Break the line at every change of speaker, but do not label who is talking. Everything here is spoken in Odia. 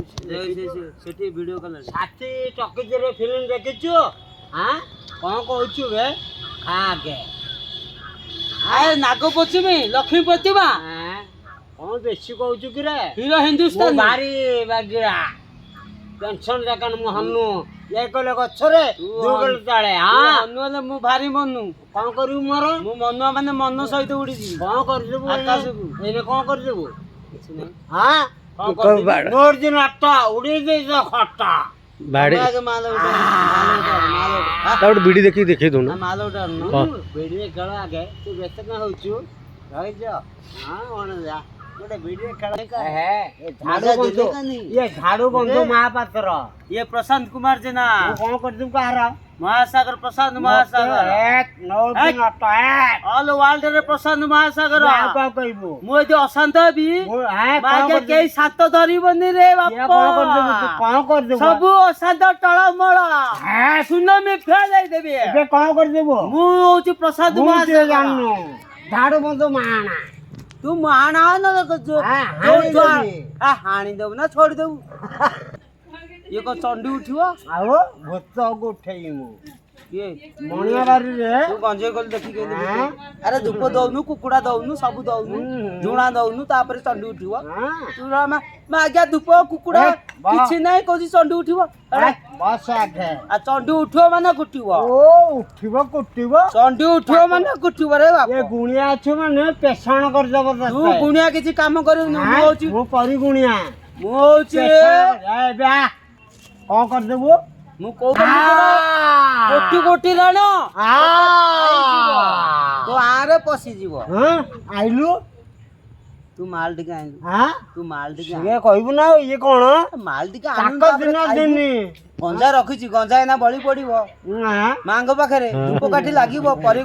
ସେଠି ଭିଡିଓ କଲ
ସାଥୀ ଟକିଜରେ ଫିଲ୍ମ ଦେଖିଛୁ? ହାଁ କଣ କହୁଛୁ ବେ? ଆଗେ
ଆଏ ନାଗ ପଶ୍ଚିମୀ ଲକ୍ଷ୍ମୀ ପ୍ରତିମା
କଣ ବେଶୀ କହୁଛୁ କି ରେ?
ହିରୋ
ମୁଁ
ହିନ୍ଦୁସ୍ତାନ
ଭାରି ବାଗିରା ଟେନସନ ଜାକାନ ମୁଁ ହନୁ ଏ କଲେ ଗଛରେ ଦୁଗଲ ତଳେ
ହନୁ ମୁଁ ଭାରି ମନୁ।
କଣ କରିବୁ ମୋର?
ମୁଁ ମନୁଆ ମାନେ ମନ ସହିତ ଉଡିଯିବି
କଣ କରିଦେବୁ
ଆକାଶକୁ।
ଏଇନେ କଣ କରିଦେବୁ?
କିଛି ନାହିଁ
ହାଁ
କଣ କରିଦେବି?
ମୋର ଦିନ ଉଡେଇ ଦେଇଛ ଖଟା
ବାଡି
ଆଗେ ମାଲ ଉଠା ମାଲ
ତା ଗୋଟେ ବିଡି ଦେଖିକି ଦେଖେଇ ଦଉନ।
ମାଲ ଉଠା
ଭିଡିଓ ଖେଳ ଆଗେ ତୁ ବ୍ୟସ୍ତ କାଁ ହଉଛୁ? ରହିଛ ଯା ଗୋଟେ ଭିଡିଓ ଖେଳ ଝାଡୁ ବନ୍ଧୁ ମହାପାତ୍ର
ଇଏ ପ୍ରଶାନ୍ତ କୁମାର ଜେନା
ତୁ କଣ କରିଦେବୁ କାହାର?
ମହାସାଗର ପ୍ରଶାନ୍ତ ମହାସାଗର ଅଲ ୱାର୍ଲଡ ରେ ପ୍ରଶାନ୍ତ ମହାସାଗର।
କହିବୁ
ମୁଁ ଏଠି ଅଶାନ୍ତ ହେବି ଆଗେ କେହି ଶାନ୍ତ ଧରିବନି ରେ ବାପା।
କଣ କରିଦେବୁ?
ସବୁ ଅଶାନ୍ତ ଟଳମଳ ସୁନାମି ଫେରାଇ ଦେବି।
ଏବେ କଣ କରିଦେବୁ?
ମୁଁ ହଉଛି ପ୍ରଶାନ୍ତ ମହାସାଗର।
ଜାଣିନୁ ଝାଡୁ ବନ୍ଧୁ ମାଣା
ତୁ ମାଣା ହାଣି ଦବୁ ନା ଛୋଡି ଦବୁ? ଇଏ କଣ ଚଣ୍ଡି ଉଠିବ?
ଆଉ ଭୂତକୁ ଉଠେଇ ମୁଁ
କିଏ
ମଣିଆ ବାରିରେ
ତୁ ଗଞ୍ଜେଇ କଲି ଦେଖିକି ଆରେ ଧୂପ ଦଉନୁ କୁକୁଡା ଦଉନୁ ସବୁ ଦଉନୁ ଝୁଣା ଦଉନୁ ତାପରେ ଚଣ୍ଡି ଉଠିବ। ତୁ ଆଜ୍ଞା ଧୂପ କୁକୁଡା କିଛି ନାହିଁ କହୁଛି ଚଣ୍ଡି ଉଠିବ।
ବସ ଆଗେ
ଆଉ ଚଣ୍ଡି ଉଠିବ ମାନେ କୁଟିବ।
ଓ ଉଠିବ କୁଟିବ
ଚଣ୍ଡି ଉଠିବ ମାନେ କୁଟିବ ରେ ବାପ।
ଏ ଗୁଣିଆ ଅଛୁ ମାନେ ପେଷଣ କରିଦବ।
ତୁ ଗୁଣିଆ କିଛି କାମ କରିବୁନି। ମୁଁ ହଉଛି
ମୁଁ କରି ଗୁଣିଆ
ମୁଁ ହଉଛି
ଏବେ କଣ କରିଦେବୁ?
ମୁଁ କୋଟି କୋଟି ରାଣ ତୋ ଆରେ ପଶିଯିବ।
ଆଇଲୁ
ତୁ ମାଲ ଟିକେ ଆଣିଲୁ। ତୁ ମାଲ ଟିକେ
ଇଏ କହିବୁ ନା ଇଏ କଣ
ମାଲ ଟିକେ
ଦିନ
ଗଞ୍ଜା ରଖିଛି ଗଞ୍ଜା ଏନା ବଳି ପଡିବ ମାଙ୍କ ପାଖରେ ଧୂପ କାଠି ଲାଗିବ ପରେ